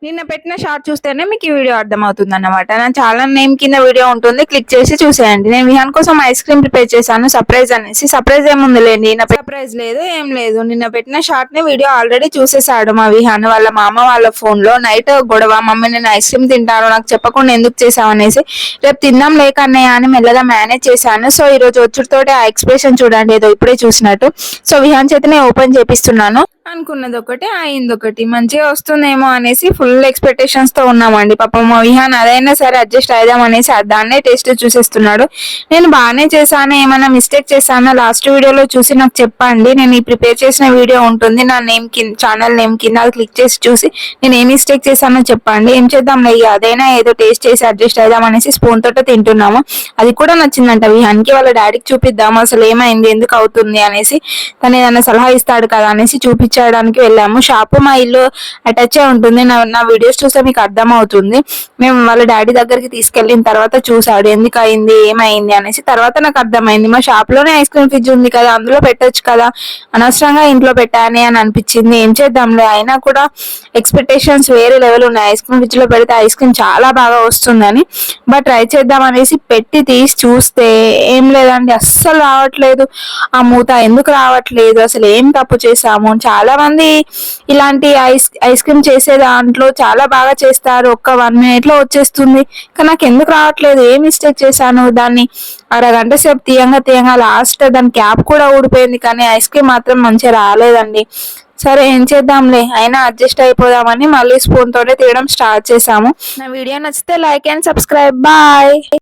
నిన్న పెట్టిన షార్ట్ చూస్తేనే మీకు ఈ వీడియో అర్థమవుతుంది అన్నమాట. నా ఛానల్ నేమ్ కింద వీడియో ఉంటుంది, క్లిక్ చేసి చూసేయండి. నేను విహాన్ కోసం ఐస్ క్రీమ్ ప్రిపేర్ చేశాను, సర్ప్రైజ్ అనేసి. సర్ప్రైజ్ ఏముందిలేండి, నా సర్ప్రైజ్ లేదు ఏం లేదు. నిన్న పెట్టిన షార్ట్ ని వీడియో ఆల్రెడీ చూసేసాడు మా విహాన్. వాళ్ళ మామ వాళ్ళ ఫోన్ లో నైట్ గొడవ, మమ్మీ నేను ఐస్ క్రీమ్ తింటాను నాకు చెప్పకుండా ఎందుకు చేసావు అనేసి. రేపు తిందాం లేక అన్నయ్య అని మెల్లగా మేనేజ్ చేశాను. సో ఈ రోజు వచ్చుడితోటి ఆ ఎక్స్ప్రెషన్ చూడండి, ఏదో ఇప్పుడే చూసినట్టు. సో విహాన్ చేతనే ఓపెన్ చేపిస్తున్నాను. అనుకున్నది ఒకటి అయింది ఒకటి, మంచిగా వస్తుందేమో అనేసి ఫుల్ ఎక్స్పెక్టేషన్స్ తో ఉన్నామండి. పాపం మా విహాన్ అదైనా సరే అడ్జస్ట్ అయిదాం అనేసి దాన్నే టేస్ట్ చూసేస్తున్నాడు. నేను బాగానే చేశాను, ఏమైనా మిస్టేక్ చేశానా లాస్ట్ వీడియోలో చూసి నాకు చెప్పండి. నేను ఈ ప్రిపేర్ చేసిన వీడియో ఉంటుంది నా నేమ్ కింద, ఛానల్ నేమ్ కింద, అది క్లిక్ చేసి చూసి నేను ఏ మిస్టేక్ చేశానో చెప్పండి. ఏం చేద్దాం లే, అదైనా ఏదో టేస్ట్ చేసి అడ్జస్ట్ అయిదాం అనేసి స్పూన్ తోట తింటున్నాము. అది కూడా నచ్చిందంట విహాన్కి. వాళ్ళ డాడీకి చూపిద్దాము అసలు ఏమైంది ఎందుకు అవుతుంది అనేసి, తను ఏదైనా సలహా ఇస్తాడు కదా అనేసి చూపించడానికి వెళ్ళాము. షాపు మా ఇల్లు అటాచ్ ఉంటుంది, నా వీడియోస్ చూస్తే మీకు అర్థం అవుతుంది. మేము వాళ్ళ డాడీ దగ్గరికి తీసుకెళ్ళిన తర్వాత చూసాడు ఎందుకు అయింది ఏమైంది అనేసి. తర్వాత నాకు అర్థమైంది, మా షాప్ లోనే ఐస్ క్రీమ్ ఫ్రిడ్జ్ ఉంది కదా, అందులో పెట్టొచ్చు కదా, అనవసరంగా ఇంట్లో పెట్టానే అని అనిపించింది. ఏం చేద్దాంలే, అయినా కూడా ఎక్స్పెక్టేషన్స్ వేరే లెవెల్ ఉన్నాయి. ఐస్ క్రీమ్ ఫ్రిడ్జ్ లో పెడితే ఐస్ క్రీమ్ చాలా బాగా వస్తుందని, బట్ ట్రై చేద్దాం అనేసి పెట్టి తీసి చూస్తే ఏం లేదండి, అస్సలు రావట్లేదు. ఆ మూత ఎందుకు రావట్లేదు, అసలు ఏం తప్పు చేసాము. చాలా మంది ఇలాంటి ఐస్ క్రీమ్ చేసే దాంట్లో చాలా బాగా చేస్తారు, ఒక్క 1 minute లో వచ్చేస్తుంది. కానీ నాకు ఎందుకు రావట్లేదు, ఏ మిస్టేక్ చేశాను. దాన్ని అరగంట సేపు తీయంగా లాస్ట్ దాని క్యాప్ కూడా ఊడిపోయింది, కానీ ఐస్ క్రీమ్ మాత్రం మంచిగా రాలేదండి. సరే ఏం చేద్దాంలే, అయినా అడ్జస్ట్ అయిపోదామని మళ్ళీ స్పూన్ తోనే తీయడం స్టార్ట్ చేసాము. నా వీడియో నచ్చితే లైక్ అండ్ సబ్స్క్రైబ్, బాయ్.